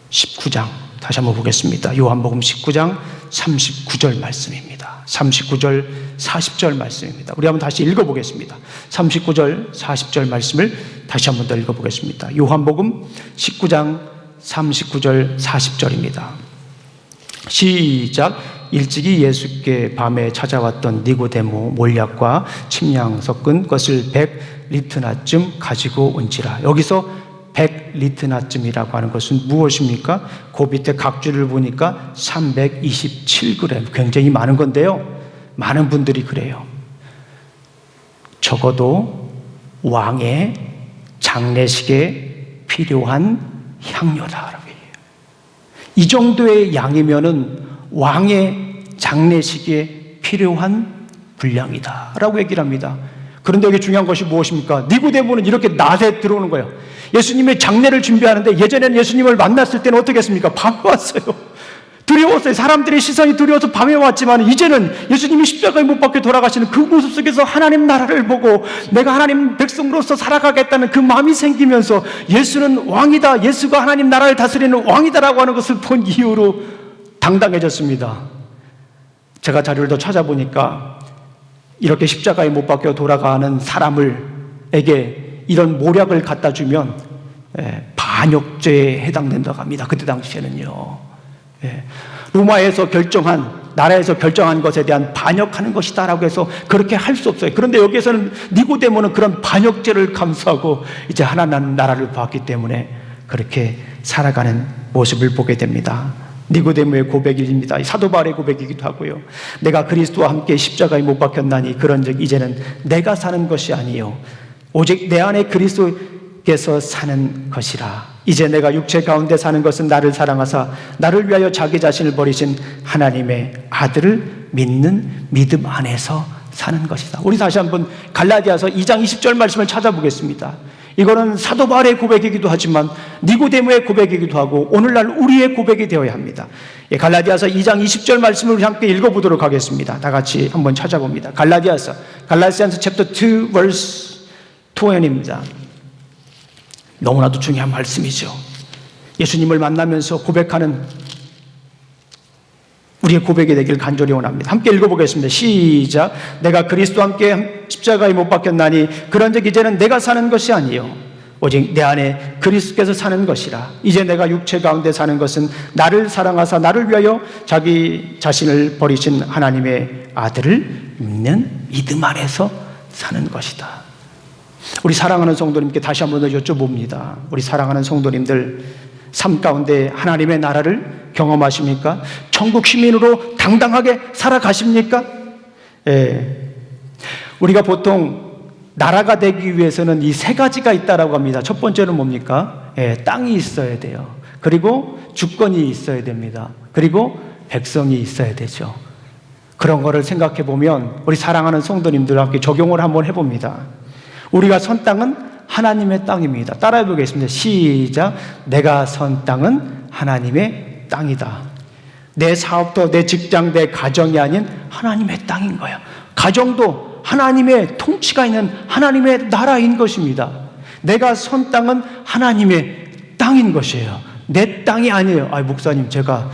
19장, 다시 한번 보겠습니다. 요한복음 19장 39절 말씀입니다. 39절 40절 말씀입니다. 우리 한번 다시 읽어보겠습니다. 39절 40절 말씀을 다시 한번 더 읽어보겠습니다. 요한복음 19장 39절 40절입니다. 시작. 일찍이 예수께 밤에 찾아왔던 니고데모 몰약과 침량 섞은 것을 100리트나쯤 가지고 온지라. 여기서 100리트나쯤이라고 하는 것은 무엇입니까? 그 밑에 각주를 보니까 327g, 굉장히 많은 건데요, 많은 분들이 그래요. 적어도 왕의 장례식에 필요한 향료다라고 해요. 이 정도의 양이면은 왕의 장례식에 필요한 분량이다라고 얘기를 합니다. 그런데 여기 중요한 것이 무엇입니까? 니고데모는 이렇게 낮에 들어오는 거예요. 예수님의 장례를 준비하는데, 예전에는 예수님을 만났을 때는 어떻게 했습니까? 밤에 왔어요. 두려웠어요. 사람들의 시선이 두려워서 밤에 왔지만, 이제는 예수님이 십자가에 못 박혀 돌아가시는 그 모습 속에서 하나님 나라를 보고 내가 하나님 백성으로서 살아가겠다는 그 마음이 생기면서 예수는 왕이다, 예수가 하나님 나라를 다스리는 왕이다라고 하는 것을 본 이후로 당당해졌습니다. 제가 자료를 더 찾아보니까 이렇게 십자가에 못 박혀 돌아가는 사람에게 이런 모략을 갖다 주면 반역죄에 해당된다고 합니다. 그때 당시에는요. 로마에서 나라에서 결정한 것에 대한 반역하는 것이다라고 해서 그렇게 할 수 없어요. 그런데 여기에서는 니고데모는 그런 반역죄를 감수하고 이제 하나님 나라를 봤기 때문에 그렇게 살아가는 모습을 보게 됩니다. 니고데모의 고백입니다. 사도 바울의 고백이기도 하고요. 내가 그리스도와 함께 십자가에 못 박혔나니 그런즉 이제는 내가 사는 것이 아니요 오직 내 안에 그리스도께서 사는 것이라. 이제 내가 육체 가운데 사는 것은 나를 사랑하사 나를 위하여 자기 자신을 버리신 하나님의 아들을 믿는 믿음 안에서 사는 것이다. 우리 다시 한번 갈라디아서 2장 20절 말씀을 찾아보겠습니다. 이거는 사도 바울의 고백이기도 하지만 니고데모의 고백이기도 하고 오늘날 우리의 고백이 되어야 합니다. 갈라디아서 2장 20절 말씀을 우리 함께 읽어보도록 하겠습니다. 다 같이 한번 찾아봅니다. 갈라디아서 챕터 2 verse 20입니다. 너무나도 중요한 말씀이죠. 예수님을 만나면서 고백하는 우리의 고백이 되길 간절히 원합니다. 함께 읽어보겠습니다. 시작. 내가 그리스도와 함께 십자가에 못 박혔나니 그런즉 이제는 내가 사는 것이 아니요 오직 내 안에 그리스도께서 사는 것이라. 이제 내가 육체 가운데 사는 것은 나를 사랑하사 나를 위하여 자기 자신을 버리신 하나님의 아들을 믿는 믿음 안에서 사는 것이다. 우리 사랑하는 성도님께 다시 한번 더 여쭤봅니다. 우리 사랑하는 성도님들, 삶 가운데 하나님의 나라를 경험하십니까? 천국 시민으로 당당하게 살아가십니까? 우리가 보통 나라가 되기 위해서는 이 세 가지가 있다라고 합니다. 첫 번째는 뭡니까? 땅이 있어야 돼요. 그리고 주권이 있어야 됩니다. 그리고 백성이 있어야 되죠. 그런 거를 생각해 보면 우리 사랑하는 성도님들과 함께 적용을 한번 해봅니다. 우리가 선 땅은 하나님의 땅입니다. 따라해 보겠습니다. 시작. 내가 선 땅은 하나님의 땅이다. 내 사업도, 내 직장, 내 가정이 아닌 하나님의 땅인 거예요. 가정도 하나님의 통치가 있는 하나님의 나라인 것입니다. 내가 선 땅은 하나님의 땅인 것이에요. 내 땅이 아니에요. 아, 목사님, 제가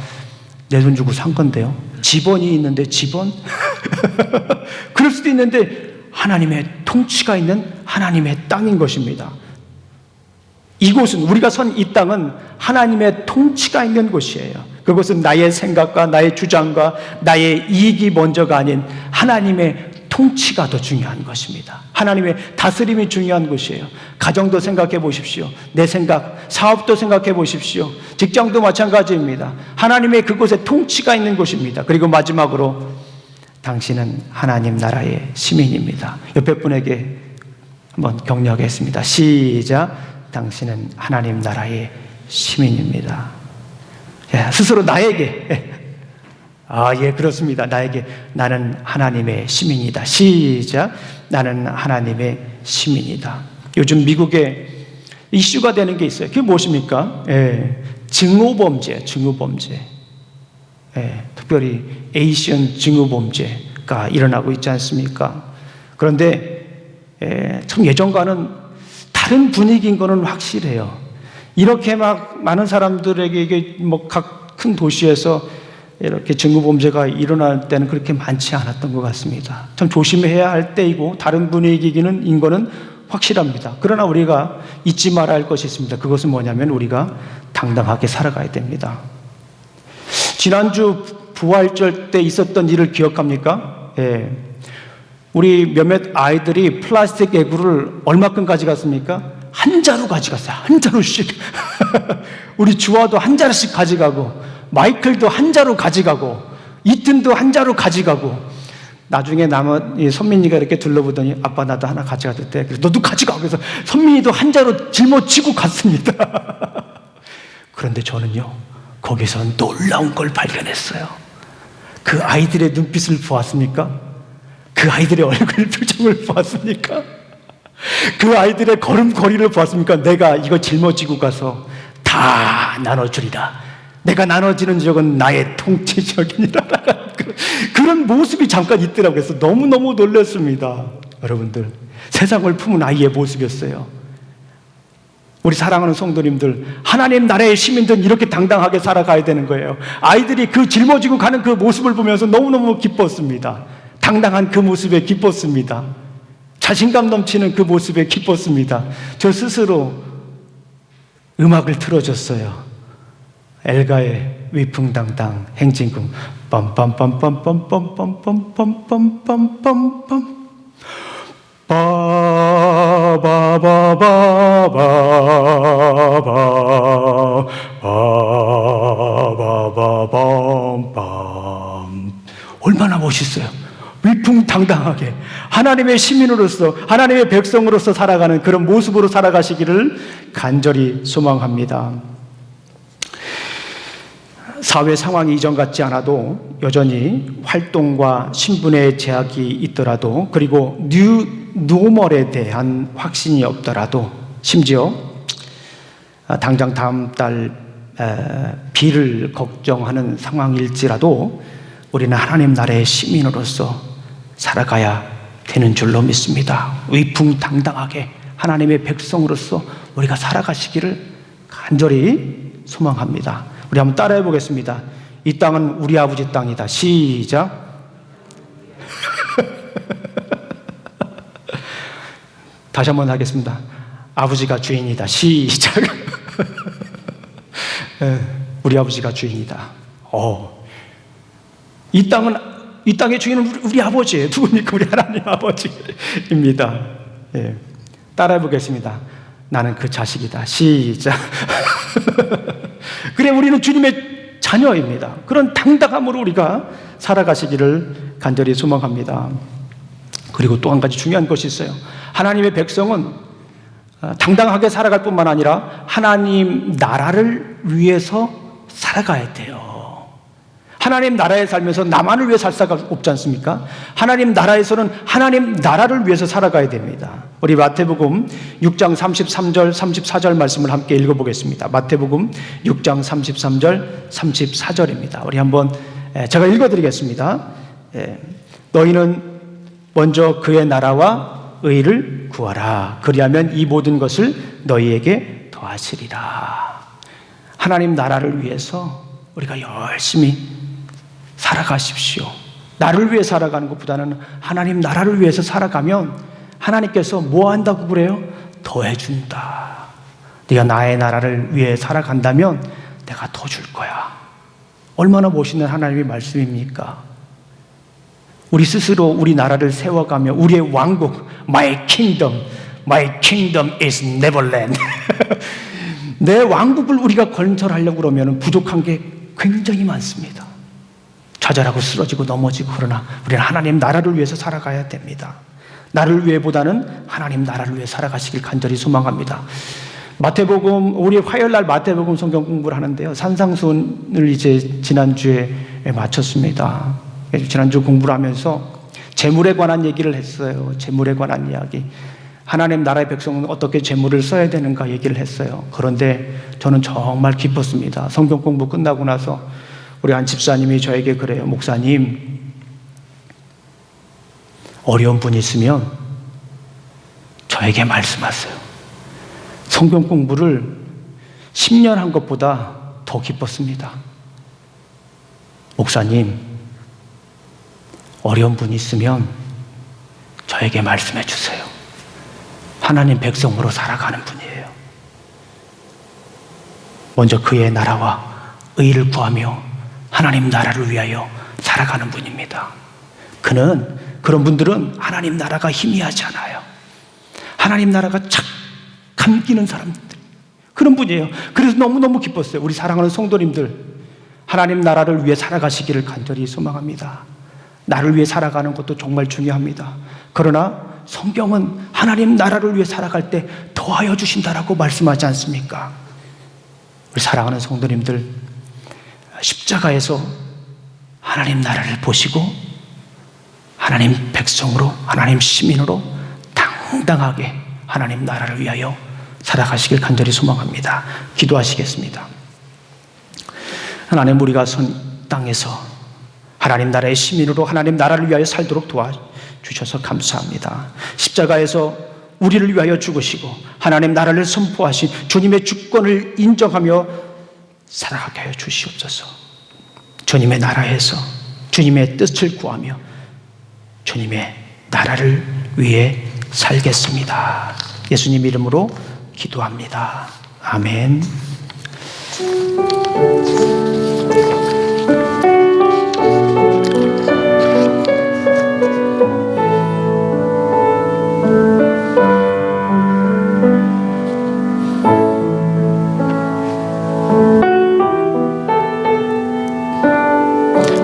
내 돈 주고 산 건데요. 집원이 있는데 집원? 그럴 수도 있는데 하나님의 통치가 있는 하나님의 땅인 것입니다. 이곳은, 우리가 선 이 땅은 하나님의 통치가 있는 곳이에요. 그것은 나의 생각과 나의 주장과 나의 이익이 먼저가 아닌 하나님의 통치가 더 중요한 것입니다. 하나님의 다스림이 중요한 것이에요. 가정도 생각해 보십시오. 내 생각, 사업도 생각해 보십시오. 직장도 마찬가지입니다. 하나님의 그곳에 통치가 있는 곳입니다. 그리고 마지막으로 당신은 하나님 나라의 시민입니다. 옆에 분에게 한번 격려하겠습니다. 시작. 당신은 하나님 나라의 시민입니다. 스스로 나에게, 예, 그렇습니다. 나에게, 나는 하나님의 시민이다. 시작. 나는 하나님의 시민이다. 요즘 미국에 이슈가 되는 게 있어요. 그게 무엇입니까? 증오범죄. 특별히 에이시언 증오범죄가 일어나고 있지 않습니까? 그런데 참 예전과는 다른 분위기인 거는 확실해요. 이렇게 막 많은 사람들에게 이게 뭐 각 큰 도시에서 이렇게 증오범죄가 일어날 때는 그렇게 많지 않았던 것 같습니다. 참 조심해야 할 때이고 다른 분위기인 거는 확실합니다. 그러나 우리가 잊지 말아야 할 것이 있습니다. 그것은 뭐냐면 우리가 당당하게 살아가야 됩니다. 지난주 부활절 때 있었던 일을 기억합니까? 우리 몇몇 아이들이 플라스틱 애구를 얼마큼 가져갔습니까? 한 자루 가져갔어요. 한 자루씩. 우리 주아도 한 자루씩 가져가고, 마이클도 한 자루 가져가고, 이튼도 한 자루 가져가고, 나중에 남은 선민이가 이렇게 둘러보더니 아빠 나도 하나 가져가도 돼? 그래서 너도 가져가. 그래서 선민이도 한 자루 짊어지고 갔습니다. 그런데 저는요, 거기서 놀라운 걸 발견했어요. 그 아이들의 눈빛을 보았습니까? 그 아이들의 얼굴 표정을 보았습니까? 그 아이들의 걸음걸이를 보았습니까? 내가 이거 짊어지고 가서 다 나눠주리라. 내가 나눠지는 적은 나의 통치적이니라. 그런 모습이 잠깐 있더라고요. 그래서 너무너무 놀랐습니다. 여러분들, 세상을 품은 아이의 모습이었어요. 우리 사랑하는 성도님들, 하나님 나라의 시민들은 이렇게 당당하게 살아가야 되는 거예요. 아이들이 그 짊어지고 가는 그 모습을 보면서 너무너무 기뻤습니다. 당당한 그 모습에 기뻤습니다. 자신감 넘치는 그 모습에 기뻤습니다. 저 스스로 음악을 틀어줬어요. 엘가의 위풍당당 행진궁 빰빰빰빰빰빰빰빰빰빰빰빰빰 바바바바바바바바밤. 얼마나 멋있어요. 위풍당당하게 하나님의 시민으로서, 하나님의 백성으로서 살아가는 그런 모습으로 살아가시기를 간절히 소망합니다. 사회 상황이 이전 같지 않아도 여전히 활동과 신분의 제약이 있더라도, 그리고 뉴 노멀에 대한 확신이 없더라도, 심지어 당장 다음 달 비를 걱정하는 상황일지라도 우리는 하나님 나라의 시민으로서 살아가야 되는 줄로 믿습니다. 위풍당당하게 하나님의 백성으로서 우리가 살아가시기를 간절히 소망합니다. 우리 한번 따라해 보겠습니다. 이 땅은 우리 아버지 땅이다. 시작. 다시 한번 하겠습니다. 아버지가 주인이다. 시작. 우리 아버지가 주인이다. 이 땅의 주인은 우리 아버지예요. 누굽니까? 우리 하나님 아버지입니다. 따라해 보겠습니다. 나는 그 자식이다. 시작. 그래, 우리는 주님의 자녀입니다. 그런 당당함으로 우리가 살아가시기를 간절히 소망합니다. 그리고 또 한 가지 중요한 것이 있어요. 하나님의 백성은 당당하게 살아갈 뿐만 아니라 하나님 나라를 위해서 살아가야 돼요. 하나님 나라에 살면서 나만을 위해 살 수가 없지 않습니까? 하나님 나라에서는 하나님 나라를 위해서 살아가야 됩니다. 우리 마태복음 6장 33절 34절 말씀을 함께 읽어보겠습니다. 마태복음 6장 33절 34절입니다. 우리 한번 제가 읽어드리겠습니다. 너희는 먼저 그의 나라와 의를 구하라. 그리하면 이 모든 것을 너희에게 더하시리라. 하나님 나라를 위해서 우리가 열심히 살아가십시오. 나를 위해 살아가는 것보다는 하나님 나라를 위해서 살아가면 하나님께서 뭐 한다고 그래요? 더해준다. 네가 나의 나라를 위해 살아간다면 내가 더 줄 거야. 얼마나 멋있는 하나님의 말씀입니까? 우리 스스로 우리 나라를 세워가며 우리의 왕국, My kingdom is Neverland. 내 왕국을 우리가 건설하려고 그러면 부족한 게 굉장히 많습니다. 좌절하고 쓰러지고 넘어지고. 그러나 우리는 하나님 나라를 위해서 살아가야 됩니다. 나를 위해보다는 하나님 나라를 위해 살아가시길 간절히 소망합니다. 마태복음, 우리 화요일날 마태복음 성경 공부를 하는데요, 산상수훈을 이제 지난주에 마쳤습니다. 지난주 공부를 하면서 재물에 관한 얘기를 했어요. 재물에 관한 이야기. 하나님 나라의 백성은 어떻게 재물을 써야 되는가 얘기를 했어요. 그런데 저는 정말 기뻤습니다. 성경 공부 끝나고 나서 우리 한 집사님이 저에게 그래요. 목사님, 어려운 분 있으면 저에게 말씀하세요. 성경 공부를 10년 한 것보다 더 기뻤습니다. 목사님, 어려운 분 있으면 저에게 말씀해 주세요. 하나님 백성으로 살아가는 분이에요. 먼저 그의 나라와 의를 구하며 하나님 나라를 위하여 살아가는 분입니다. 그런 분들은 하나님 나라가 희미하지 않아요. 하나님 나라가 착 감기는 사람들, 그런 분이에요. 그래서 너무너무 기뻤어요. 우리 사랑하는 성도님들, 하나님 나라를 위해 살아가시기를 간절히 소망합니다. 나를 위해 살아가는 것도 정말 중요합니다. 그러나 성경은 하나님 나라를 위해 살아갈 때 더하여 주신다라고 말씀하지 않습니까? 우리 사랑하는 성도님들, 십자가에서 하나님 나라를 보시고 하나님 백성으로, 하나님 시민으로 당당하게 하나님 나라를 위하여 살아가시길 간절히 소망합니다. 기도하시겠습니다. 하나님, 우리가 선 땅에서 하나님 나라의 시민으로 하나님 나라를 위하여 살도록 도와주셔서 감사합니다. 십자가에서 우리를 위하여 죽으시고 하나님 나라를 선포하신 주님의 주권을 인정하며 살아가게 하여 주시옵소서. 주님의 나라에서 주님의 뜻을 구하며 주님의 나라를 위해 살겠습니다. 예수님 이름으로 기도합니다. 아멘.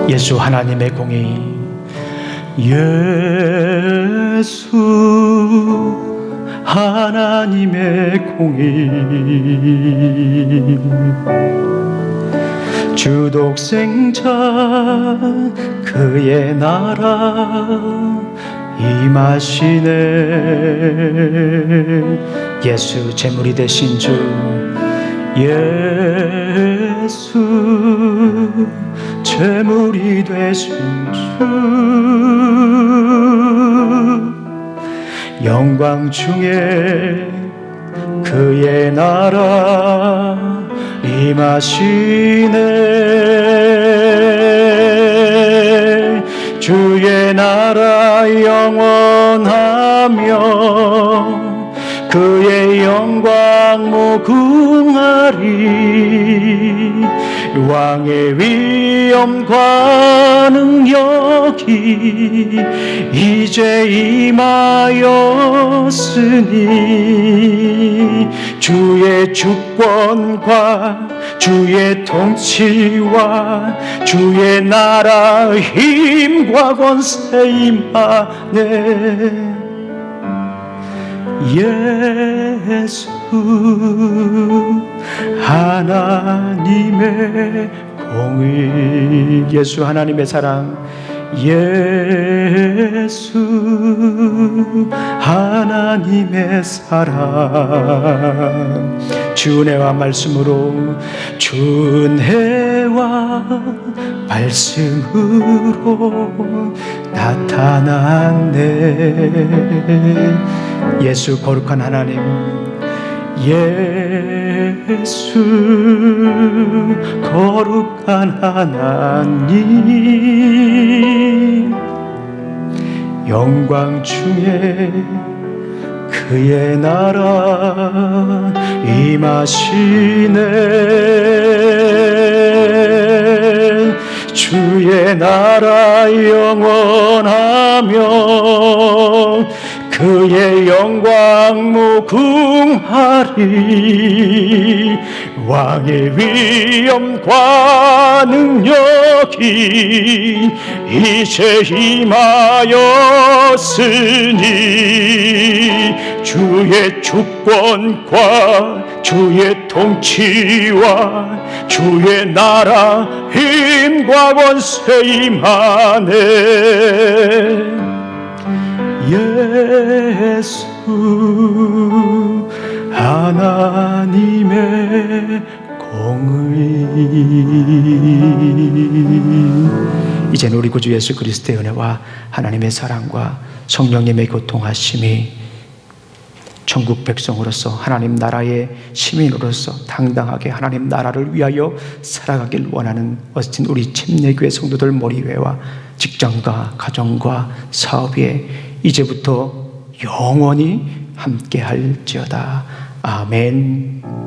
예수 하나님의 공의, 예수 하나님의 공의, 주 독생자 그의 나라 임하시네. 예수 제물이 되신 주, 예수 제물이 되신 주, 영광 중에 그의 나라 임하시네. 주의 나라 영원하며 그의 영광 무궁하리. 왕의 위엄과 능력이 이제 임하였으니 주의 주권과 주의 통치와 주의 나라 힘과 권세 임하네. 예수 하나님의 공의, 예수 하나님의 사랑, 예수 하나님의 사랑, 주은혜와 말씀으로, 주은혜와 말씀으로 나타났네. 예수 거룩한 하나님, 예수 예수 거룩한 하나님, 영광 중에 그의 나라 임하시네. 주의 나라 영원하며 그의 영광 무궁하리. 왕의 위엄과 능력이 이제 임하였으니 주의 주권과 주의 통치와 주의 나라 힘과 권세 임하네. 예수 하나님의 공의. 이제는 우리 구주 예수 그리스도의 은혜와 하나님의 사랑과 성령님의 교통하심이 천국 백성으로서 하나님 나라의 시민으로서 당당하게 하나님 나라를 위하여 살아가길 원하는 어스틴 우리 침례교회 성도들 모리회와 직장과 가정과 사업에 이제부터 영원히 함께 할지어다. 아멘.